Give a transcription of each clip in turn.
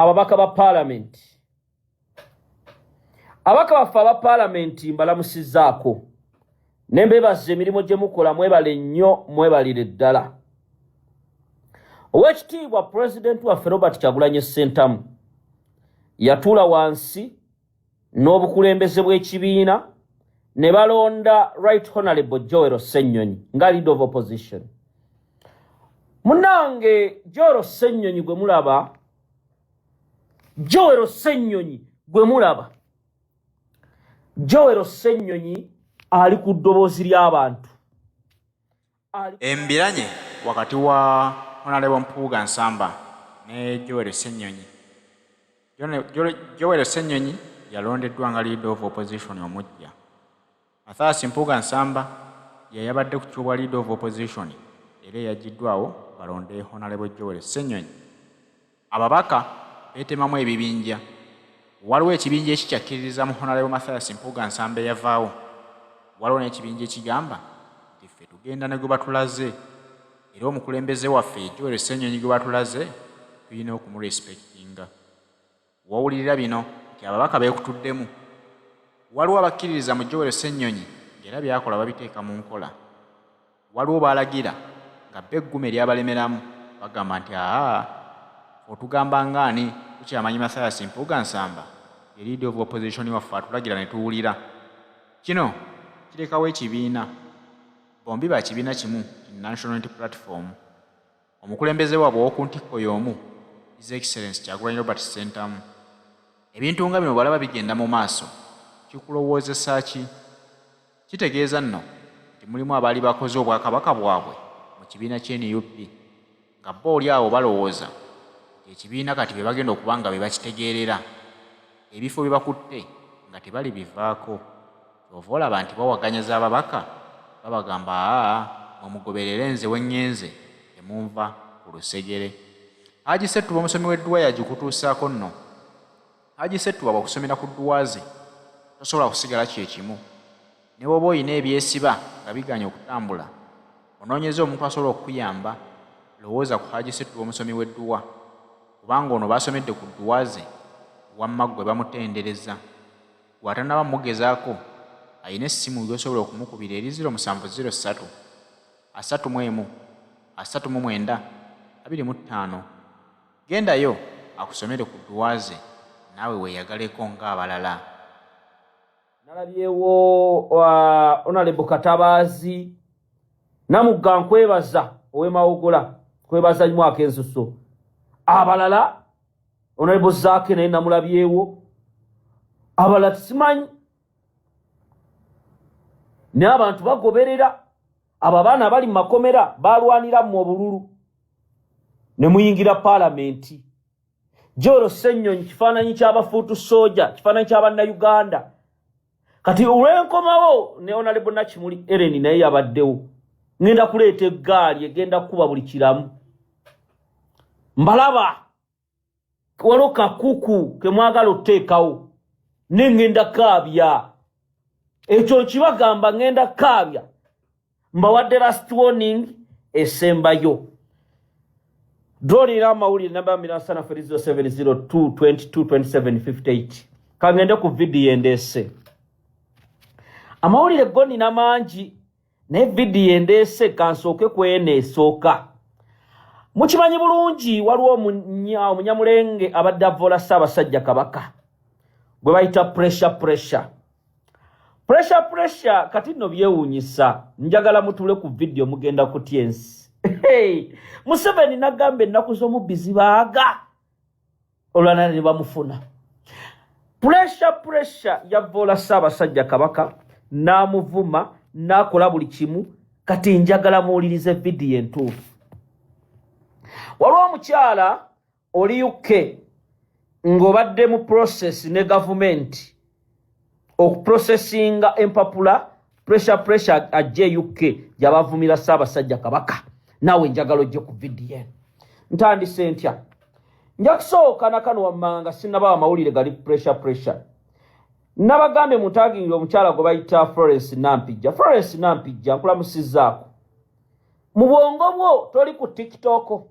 ababaka ba parliament ababaka baffe aba parliament mbalamusizaako nembebaza emirimu gye mukola mwebale nnyo mwebalire ddala. Oweekitiibwa President waffe Robert Kyagulanyi Ssentamu yatuula wansi n'obukulembeze bw'ekibiina ne balonda Right Honorable Joel Ssenyonyi nga leader of opposition. Munange Joel Ssenyonyi gwe mulaba, Joel Ssenyonyi gwe mulaba, Joel Ssenyonyi ali ku ddoboozi ly'abantu. Embiranye wakati wa Honorable Mpuuga Nsamba ne Joel Ssenyonyi. Joel Ssenyonyi yalondeddwa nga leader of opposition omujja. Mathias Mpuuga Nsamba yayabadde ku kyobwa leader of opposition era yagiddwawo balonde Honorable Joel Ssenyonyi. Ababaka beetemamu ebibinja. Waliwo ekibinja ekikyakkiririza mu Honorable Mathias Mpuuga Nsamba eyavaawo. Waliwo n'ekibinja ekigamba nti ffe tugenda ne gwe batulaze era omukulembeze waffe Joel Ssenyonyi gwe batulaze tulina okumurespectinga. Wawulirira bino nti ababaka beekutuddemu. Waliwo abakkiririza mu Joel Ssenyonyi ng'era byakola babiteeka mu nkola. Waliwo baalagira nga beggume eryabalemeramu bagamba nti otugamba ngaani tukyamanyi Mathias Mpuuga Nsamba ye leader of opposition waffe atulagira ne tuwulira. Kino kirekawo ekibiina. Bombi ba kibiina kimu National Unity Platform. Omukulembeze waabwe ow'oku ntikko y'omu His Excellency Kyagulanyi Robert Ssentamu. Ebintu nga bino balaba bigenda mu maaso kikulowoozesa ki? Kitegeeza nno nti mulimu abaali bakoze obwakabaka bwabwe mu kibiina ky'NUP nga bo oli awo balowooza ekibiina kati be bagenda okuba nga be bakitegeerera ebifo bye bakutte nga tebali bivaako. Kyova olaba nti bawaganyaza ababaka babagamba mumugoberere nze wengenze temunva ku lusegere. Haji Ssettuba omusomi w'edduwa yagikutuusaako nno. Haji Ssettuba bw'okusomera ku dduwaze tosobola kusigala kyekimu. Ne bw'oba oyina ebyesiba nga biganya okutambula onoonyeza omuntu asobola okukuyamba, lowooza ku Haji Ssettuba omusomi w'edduwa kubanga ono baasomedde ku dduwaze wamma gwe bamutendereza. Bw'atannaba mugezaako ayina essimu gy'osobola okumukubira eri 0703 31 39 25. Gendayo akusomere ku dduwaze naawe weeyagaleko ng'abalala. Nalabyewo Honorable Katabaazi Namugga nkwebaza ow'Emawogola, nkwebaza Mwaka Ensuso. Abalala Honorable Zaake naye namulabyewo. Abalala simanyi. Ne abantu bagoberera abo abaana abali mu makomera balwanira mu obululu ne muyingira palamenti. Joel Ssenyonyi kifaananyi ky'abafuutu soja, kifaananyi ky'Abannayuganda. Kati olw'enkomawo ne Honorable Nakimuli Ellen naye yabaddewo. Ngenda kuleeta eggaali egenda kuba buli kiramu. Mbalaba waliwo kakuku ke mwagala oteekawo ne ngenda kaabya. Ekyo kibagamba ngenda kaabya. Mbawadde last warning esembayo. Drone amawulire namba mirasana for 0702222758. Kangende ku video endese. Amawulire goni namangi ne video endese kansooke kwene esooka. Mukimanyi bulungi waliwo omunyamulenge abadde avola Ssaabasajja Kabaka gwe bayita pressure. Pressure kati nno byewuunyisa. Njagala mutule ku video mugenda kutya ensi. Museveni nagamba ennaku z'omubbi zibaaga olwana ne bamufuna. Pressure yavoola Ssaabasajja Kabaka n'amuvuma n'akola buli kimu. Kati njagala muwulirize video entuufu. Waliwo omukyala oli UK ng'obadde mu process ne gavumenti okuprocessinga empapula pressure ajje UK yabavumira Ssaabasajja Kabaka. Naawe njagala ojje ku video eno. Ntandise ntya. Nja kusooka nakano wammanga sinnabawa amawulire gali pressure. Nabagambe mutagingira omukyala gwe bayita Florence Nampijja nkulamusizzaako. Mu bwongo bwo toli ku TikTok.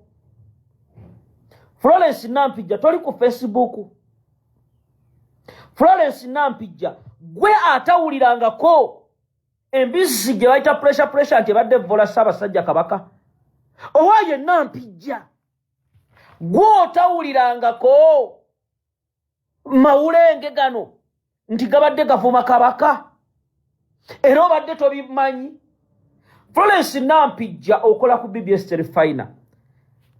Florence Nampijja toli ku Facebook. Florence Nampijja gwe atawulirangako embisi gye bayita pressure nti badde vola Ssaabasajja Kabaka. Owaaye Nampijja gwe otawulirangako mawulenge gano nti gabadde gavuma Kabaka era obadde tobimanyi. Florence Nampijja okola ku BBS Terefina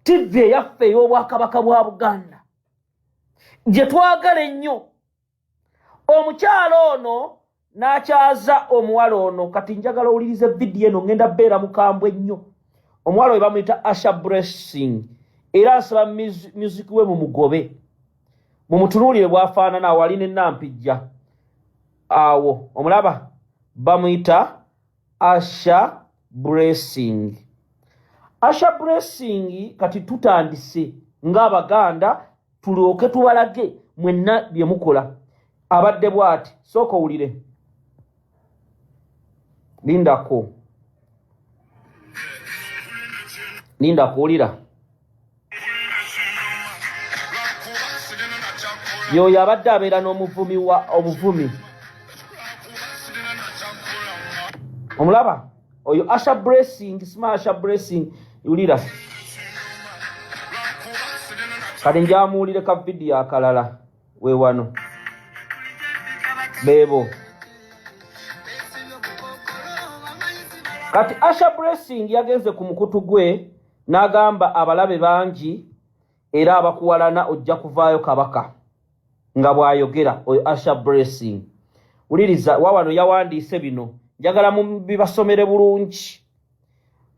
TV eyaffe ey'Obwakabaka bwa Buganda gye twagala ennyo. Omukyalo ono n'akyaza omuwala ono, kati njagala owulirize vidiyo eno ngenda beera mukambwe ennyo. Omuwala we bamuyita Asha Blessing era asaba music we mumugobe mumutunuulire bw'afaanana awali ne Nampijja awo. Omulaba bamuyita Asha Blessing. Asha Blessing kati tutandise ng'Abaganda tulyoke tubalage mwenna bye mukola. Abadde bw'ati, sooka owulire. Lindako wulira. Yoyo abadde abeera n'omuvumi wa obuvumi. Omulaba oyo Asha Blessing, sima Asha Blessing, wulira. Kati njamuwulire ka vidiyo akalala we wano. Bebo. Kati Asha Blessing yagenze ku mukutu gwe n'agamba abalabe bangi era abakuwalana ojja kuvaayo Kabaka nga bw'ayogera oyo Asha Blessing. Wuliriza wawano yawandiise bino njagala bibasomere bulungi.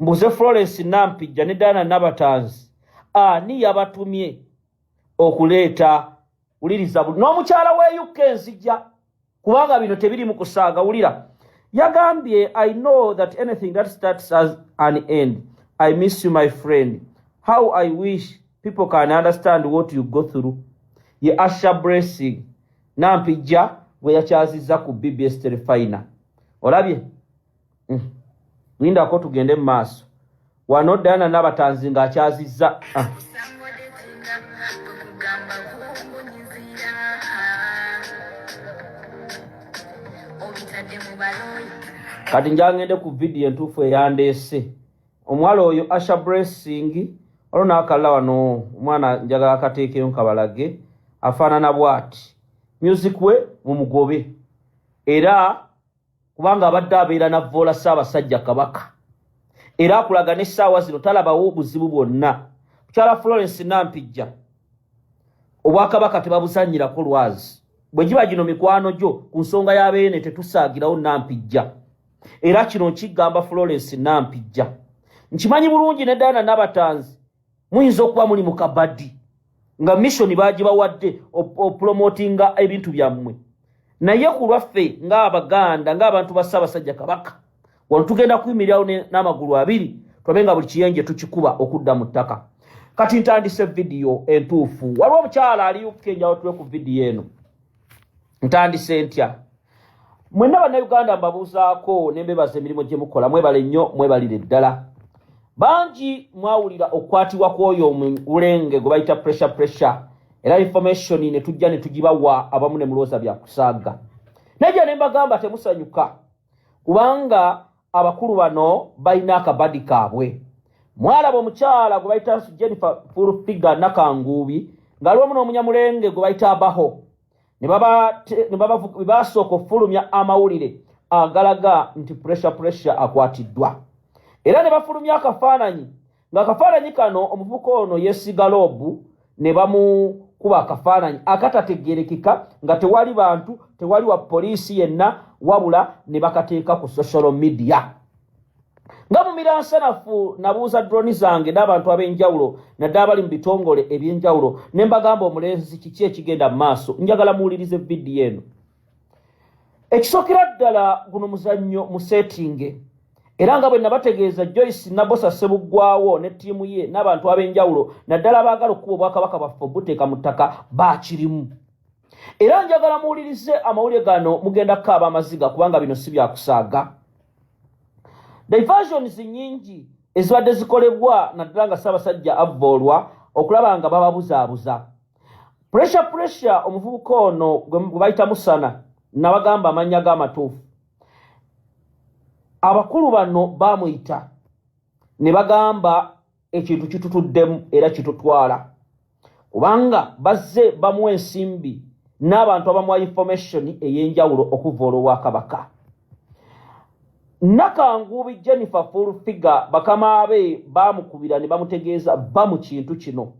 Mbuze Florence Nampijja ne Dana Nabatanzi ani yabatumye okuleeta. Wuliriza n'omukyala we UK nzija kubanga bino tebiri mu kusaaga. Wulira yagambye, I know that anything that starts has an end. I miss you my friend. How I wish people can understand what you go through. Ye Asha Blessing Nampijja we yakyaziza ku BBS Terefina. Olabye? Linda ko tugende mu maaso. Wano Dana Nabatanzi ng'akyaziza. Kati njangende ku video entuufu eyandeese. Omuwala oyo Asha Blessing olwo n'akalala wano omwana njagala akateekeyo nkabalage afaanana bw'ati. Music we mumugobe era kubanga abadde abeera navoola Ssaabasajja Kabaka era akulaga n'essaawa zino talabawo obuzibu bwonna. Mukyala Florence Nampijja Obwakabaka tebabuzannyirako lwazi. Bwe giba gino mikwano gyo ku nsonga y'abeene tetusaagirawo Nampijja. Era kino nkigamba Florence Nampijja. Nkimanyi bulungi ne Dana Nabatanzi muyinza okuba muli mu kabadi nga mission baagibawadde opromotinga ebintu byammwe. Naye ku lwaffe ng'Abaganda ng'abantu ba Ssaabasajja Kabaka wano tugenda kuyimirirawo n'amagulu abiri twabenga buli kiyenje tukikuba okudda mu ttaka. Kati ntandise vidiyo entuufu. Waliwo omukyala ali UK njawo tuwe ku vidiyo eno. Ntandise ntya. Mwenna bannayuganda mbabuuzaako ne mbebaza emirimu gye mukola mwebale nnyo mwebalire ddala. Bangi mwawulira okukwatibwa kw'oyo omulenge gwe bayita pressure era information ne tujja ne tugibawa abamu ne mulooza bya kusaaga. Najja ne mbagamba temusanyuka kubanga abakulu bano balina akabadi kaabwe. Mwalaba omukyala gwe bayita Jennifer Fulfiga Nakanguubi ng'aliwamu n'omunyamulenge gwe bayita Abaho ne basooka okufulumya amawulire agalaga nti pressure akwatiddwa. Era ne bafulumya akafaananyi ng'akafaananyi kano omuvubuka ono yeesiga loobu ne bamukuba akafaananyi akatategeerekeka nga tewali bantu tewali wa poliisi yenna wabula ne bakateeka ku social media. Nga mu miransanafu nabuuza droni zange n'abantu ab'enjawulo naddala bali mu bitongole eby'enjawulo ne mbagamba omulenzi kiki ekigenda mu maaso. Njagala muwulirize vidiyo eno. Ekisookera ddala guno muzannyo mu setting era nga bwe nabategeeza Joyce Nabosa Ssebuggwawo ne ttiimu ye n'abantu ab'enjawulo naddala abaagala okuba Obwakabaka bwaffe obuteeka mu ttaka baakirimu. Era njagala muwulirize amawulire gano mugenda kukaaba amaziga kubanga bino si byakusaaga. Diversions nyingi ezibadde zikolebwa naddala nga Ssaabasajja avvoolwa okulaba nga bababuzaabuza. Pressure omuvubuka ono gwe bayita Musana nabagamba amannya g'amatuufu. Abakulu bano bamuyita ne bagamba ekintu kitutuddemu era kitutwala. Kubanga bazze bamuwa ensimbi n'abantu abamuwa information ey'enjawulo okuva olw'Obwakabaka. Nakangubi Jennifer full figure bakama abe bamukubira ne bamutegeeza bamu kintu kino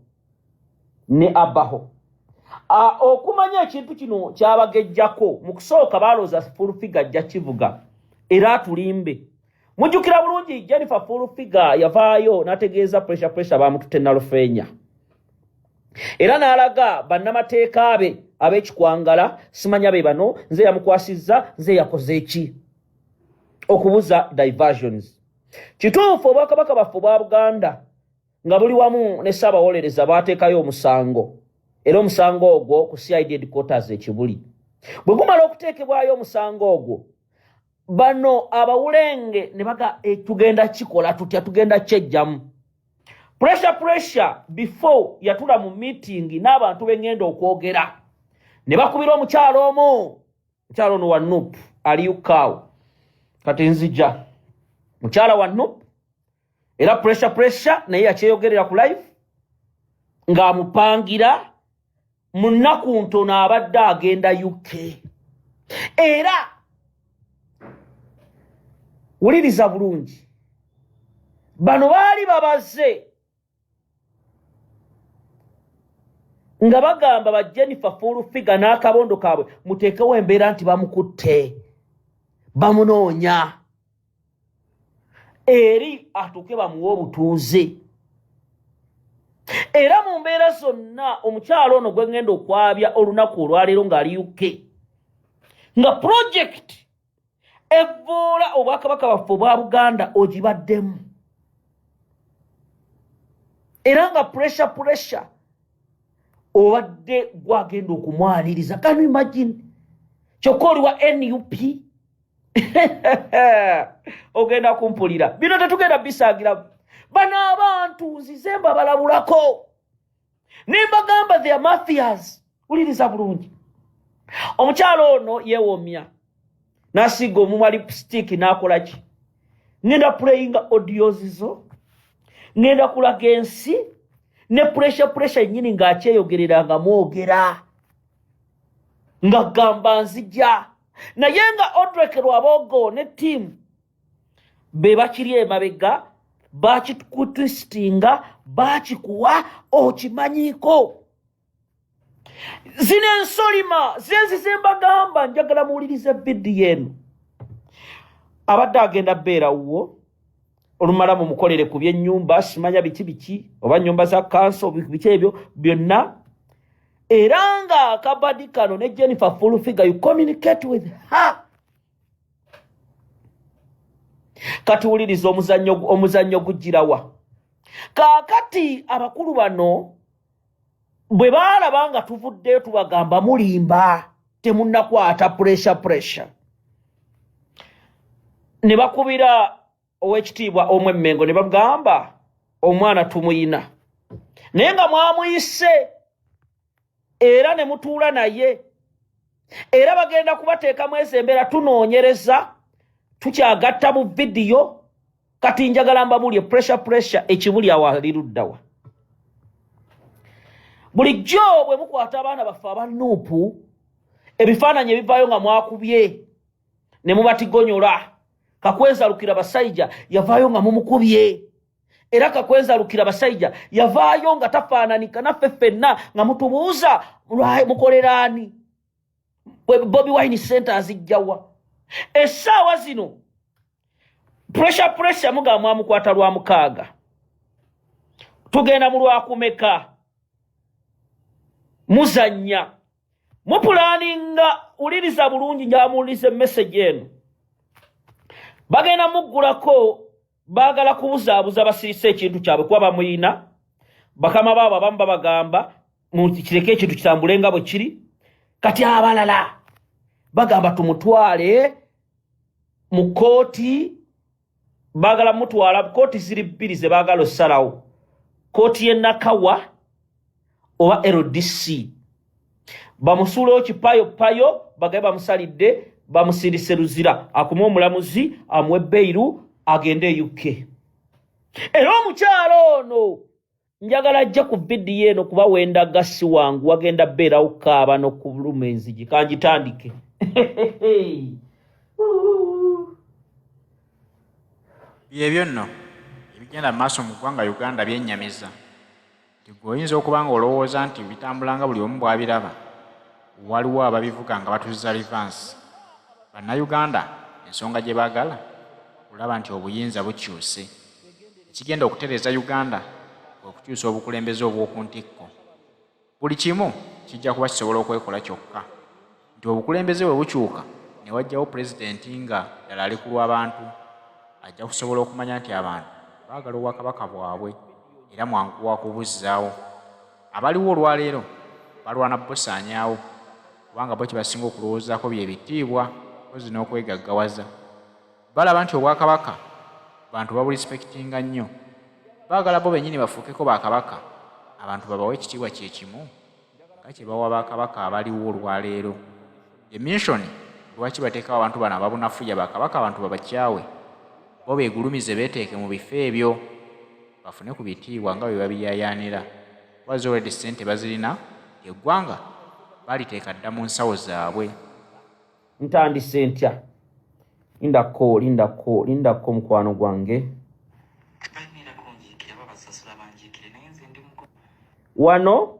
ne abaho. Okumanya ekintu kino kyabagejjako mu kusooka balooza full figure ajja kivuga era atulimbe. Mujjukira bulungi Jennifer full figure yavaayo n'ategeeza pressure bamututte Nalufeenya. Era n'alaga bannamateeka be ab'ekikwangala simanya be bano nze yamukwasizza nze yakoze eki okubuza diversions. Kituufu Obwakabaka baffe bwa Buganda nga buli wamu ne Ssaabawolereza baateekayo omusango. Era omusango ogwo ku CID headquarters ekibuli. Bwe gumala okuteekebwayo omusango ogwo, bano abawulenge ne baga tugenda kikola tutya tugenda kyejjamu. Pressure before yatula mu meeting n'abantu bengenda okwogera. Ne bakubira omukyalo ono wa Nup ali ukaawo. Kati nzija. Mukyala wa Nup era pressure naye yakyeyogerera ku live ng'amupangira mu nnaku ntono abadde agenda UK. Era wuliriza bulungi. Bano baali babaze nga bagamba ba Jennifer full figure n'akabondo kaabwe muteekewo embeera nti bamukutte bamunoonya eri atuuke bamuwa obutuuze. Era mu mbeera zonna omukyalo ono gwe ngenda okwabya olunaku olwaleero ng'ali UK nga project evvoola Obwakabaka baffe obwa Buganda ogibaddemu. Era nga pressure obadde gwagenda okumwaniriza. Can you imagine? Kyokka oli wa NUP ogenda kumpulira. Bino tetugenda bisaagira. Bano abantu nzize mbabalabulako. Nimbagamba they are mafias. Uliriza bulungi. Omukyalo ono yeewomya. N'asiga omumwa lipstick n'akola ki? Ngenda playing audios zo. Ngenda kulaga ensi. Ne pressure nyini ng'akyeyogerera mwogera. Nga gamba nzija. Naye nga Odrek Lwabogo ne team be bakiri emabega bakitwistinga bakikuwa okimanyiiko. Zino ensolima zenzi zembagamba njagala muwulirize vidiyo eno. Abadde agenda beera wuwo olumala mumukolere ku by'ennyumba simanya biki oba nnyumba za kanso biki ebyo byonna. Era nga Kabadi kano ne Jennifer full figure you communicate with her. Kati wuliriza omuzannyo gujirawa. Kaakati abakulu bano bwe baalaba nga tuvuddeyo tubagamba mulimba temunnakwata pressure. Ne bakubira ow'ekitiibwa Omwemmengo ne bagamba omwana tumuyina. Naye nga mwamuyise era ne mutuula naye. Era bagenda kubateekamu ezo embeera tunoonyereza tukyagatta mu vidiyo. Kati njagala mbabulye pressure ekibuli awali luddawa. Bulijjo bwe mukwata abaana baffe aba Nuupu ebifaananyi ebivaayo nga mwakubye ne mubatigonyola. Kakweza Lukira Basajja yavaayo nga mumukubye. Era Kakweza Lukira Basajja yavaayo nga tafaananika naffe ffenna nga mutubuuza mukoleraani. Bobby Wine Center azijjawa. Essaawa zino pressure muga mwamukwata lwa mukaaga. Tugenda mu lwakumeka. Muzannya. Mupulaninga uliriza bulungi njamulize message eno. Bagenda muggulako baagala kubuzaabuza basirise ekintu kyabwe kuba bamuyina. Bakama baabo abamu babagamba kireke ekintu kitambule nga bwe kiri. Kati abalala bagamba tumutwale mu kooti. Baagala mutwala kooti ziri bbiri ze baagala ossalawo. Kooti y'e Nakawa oba LDC bamusuulawo kipayo bagaye bamusalidde bamusirise luzira akuma omulamuzi amuwe beiru agende UK. Era omukyalo ono njagala ajja ku vidiyo eno kuba wenda gasi wangu wagenda beerawo kaaba n'okuluma enzigi kanjitandike. Byebyo nno ebigenda mu maaso mu ggwanga Uganda byennyamiza nti gweoyinza okuba nga olowooza nti bitambulanga buli omu bw'abiraba waliwo ababivuga nga batuuza rivansi. Bannayuganda ensonga gye baagala kulaba nti obuyinza bukyuse. Ekigenda okutereeza Uganda okukyusa obukulembeze obw'oku ntikko. Buli kimu kijja kuba kisobola okwekola kyokka nti obukulembeze bwe bukyuka ne wajjawo pulezidenti nga ddala ali ku lw'abantu ajja kusobola okumanya nti abantu baagala obwakabaka bwabwe era mwangu wa kubuzzaawo. Abaliwo olwaleero balwana busaanyaawo kubanga bo kye basinga okulowoozaako bye bitiibwa kozi n'okwegaggawaza. Balaba nti obwakabaka bantu babulisipekitinga nnyo. Baagala bo bennyini bafuukeko bakabaka abantu babawe ekitiibwa kye kimu nga kye bawa bakabaka abaliwo olwaleero. Eminsoni lwaki bateekawo abantu bano ababunafuya bakabaka abantu babakyawe bo beegulumize beeteeke mu bifo ebyo bafune ku bitiibwa nga bwe babiyaayaanira. Bazi olwedde ssente bazirina eggwanga baliteeka dda mu nsawo zaabwe. Ntandise ntya lindako mukwano gwange wano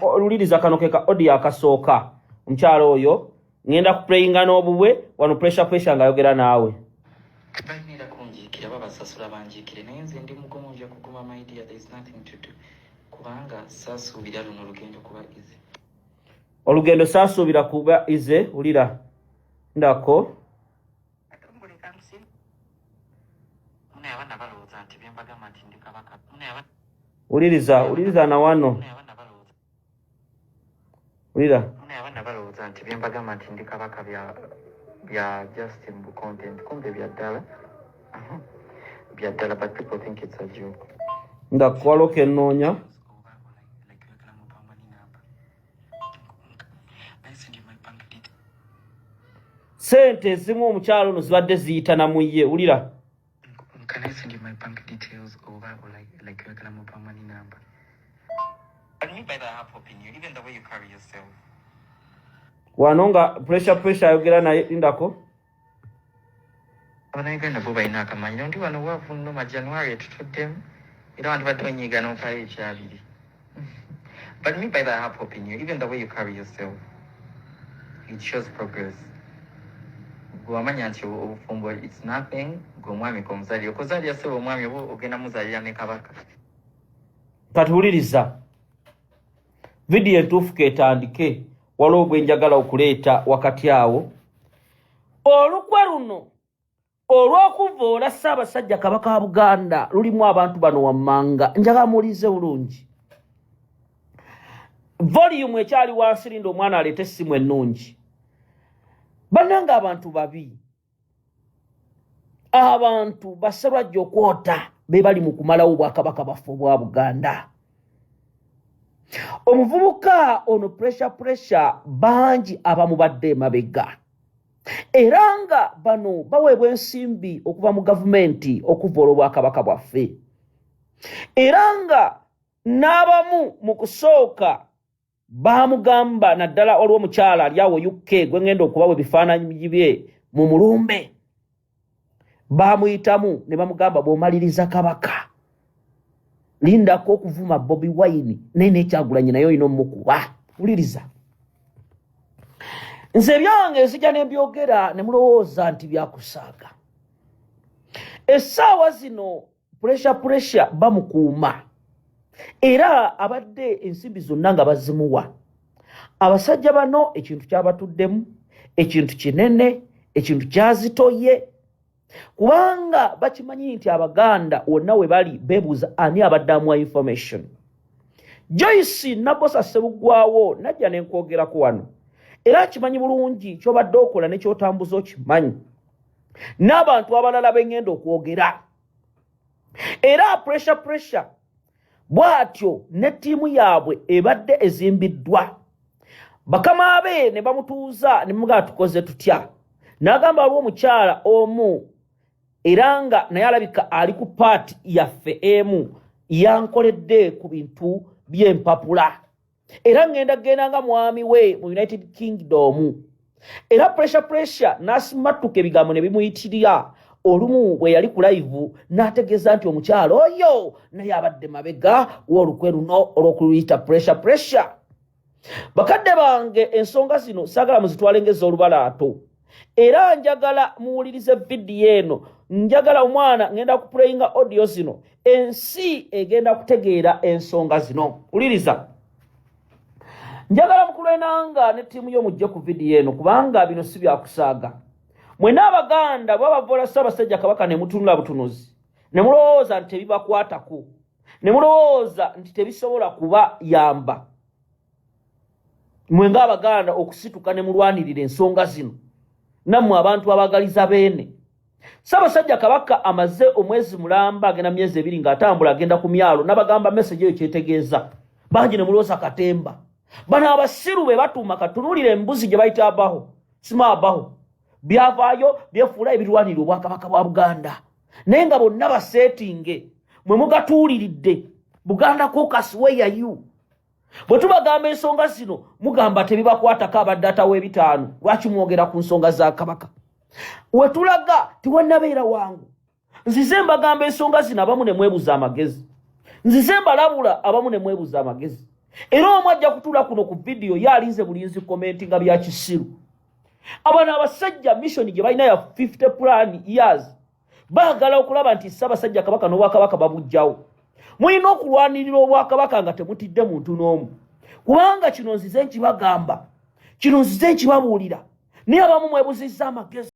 oluliriza kano keka audio akasooka omukyalo oyo ngenda kuplayinga n'obubwe wano pressure ngayogera naawe. Banira kunjikira babasasula banjikire naye nze ndi mugomo nja kuguma my dear, there is nothing to do kubanga saasuubira luno olugendo kuba ize. Olugendo saasuubira kuba ize. Ulira ndako uliriza na wano ulira abana balowooza nti bye mbagamba nti ndi kabaka bya just in content kumbe bya ddala but people think it's a joke. ndakwaloka ennoonya sente ezimu omukyalo ono zibadde ziyita namuye. Ulira Can I send you my bank details over or like regular mobile money number? What do you mean by that half opinion? Even the way you carry yourself. wano nga pressure ayogera naye ndako Abanauganda bo balina akamanyi ndi wano waavu nno ma January tutuddemu era abantu badde banyiiga n'ompala ekyabiri. But me by that half opinion, even the way you carry yourself, it shows progress. Gwamanya nti obufumbo it's nothing gw'omwami komuzalira okuzalira sebo omwami obo ogenda muzalira ne kabaka. Kati wuliriza vidiyo entuufu ketandike waliwo gwe njagala okuleeta wakati awo. Olukwe luno olw'okuvoola Ssaabasajja Kabaka wa Buganda lulimu abantu bano wammanga njagala muwulirize bulungi. Volume ekyali wansi linda omwana aleete essimu ennungi. Bannanga abantu babi. Abantu Basserwajja okwota be bali mu kumalawo Obwakabaka baffe obwa Buganda. Omuvubuka ono pressure bangi abamubadde emabega. Era nga bano baweebwa ensimbi okuva mu gavumenti okuvoola Obwakabaka bwaffe. Era nga n'abamu mu kusooka bamugamba naddala waliwo omukyala ali awo UK gwe ngenda okubawa ebifaananyi bye mu mulumbe. Bamuyitamu ne bamugamba bw'omaliriza kabaka lindako okuvuma Bobi Wine naye n'Ekyagulanyi naye olina omukuba. Wuliriza nze ebyange nzija ne mbyogera ne mulowooza nti byakusaaga. Essaawa zino pressure bamukuuma era abadde ensimbi zonna nga bazimuwa. Abasajja bano ekintu kyabatuddemu ekintu kinene ekintu kyazitoye kubanga bakimanyi nti Abaganda wonna we bali beebuuza ani abadde amuwa information. Joyce Nabosa Ssebuggwawo najja ne nkwogerako wano era kimanyi bulungi ky'obadde okola ne ky'otambuza okimanyi n'abantu abalala bengenda okwogera. Era pressure bwatyo ne ttiimu yaabwe ebadde ezimbiddwa. Bakama be ne bamutuuza ne bamugamba tukoze tutya. N'agamba waliwo omukyala omu era nga naye alabika ali ku paati yaffe emu yankoledde ku bintu by'empapula. Era ngenda kugenda nga mwami we mu United Kingdom. Era pressure n'asimattuka ebigambo ne bimuyitirira. Olumu bwe yali ku live n'ategeeza nti omukyalo oyo naye abadde mabega w'olukwe luno olw'okuluyita pressure. Bakadde bange ensonga zino saagala muzitwale ng'ez'olubalaato. Era njagala muwulirize vidiyo eno. Njagala omwana ngenda kuplayinga audio zino. Ensi egenda kutegeera ensonga zino. Wuliriza. Njagala mukulwenanga ne ttiimu y'omujje ku vidiyo eno kubanga bino si byakusaaga. Mwena Abaganda bw'abavoola Ssaabasajja Kabaka ne mutunula butunuzi. Ne mulowooza nti tebibakwatako. Ne mulowooza nti tebisobola kuba yamba. Mwe ng'Abaganda okusituka ne mulwanirira ensonga zino. Nammwe abantu abagaliza beene. Ssaabasajja Kabaka amaze omwezi mulamba agenda myezi 2 ng'atambula agenda ku myalo n'abagamba message eyo kyetegeeza. Bangi ne mulowooza katemba. Bano abasiru be batuuma katunulira embuzi gye bayita abaho. Sima abaho. Byavaayo byefuula ebirwanira Obwakabaka bwa Buganda. Naye nga bonna baseetinge. Mwe mugatuuliridde. Buganda caucus where are you? Bwe tubagamba ensonga zino mugamba tebibakwatako abadde atawa 5. Lwaki mwogera ku nsonga za Kabaka? We tulaga tiwannabeera wangu. Nzize mbagamba ensonga zino abamu ne mwebuza amagezi. Nzize mbalabula abamu ne mwebuza amagezi. Era omu ajja kutuula kuno ku vidiyo yalinze bulinzi komenti nga bya kisiru. Abana abasajja mission gye balina ya 50 plan years. Baagala okulaba nti Ssaabasajja Kabaka n'Obwakabaka babujjawo. Mulina okulwanirira Obwakabaka nga temutidde muntu n'omu. Kubanga kino nzize nkibagamba. Kino nzize nkibabuulira. Naye abamu mwebuzizza amagezi.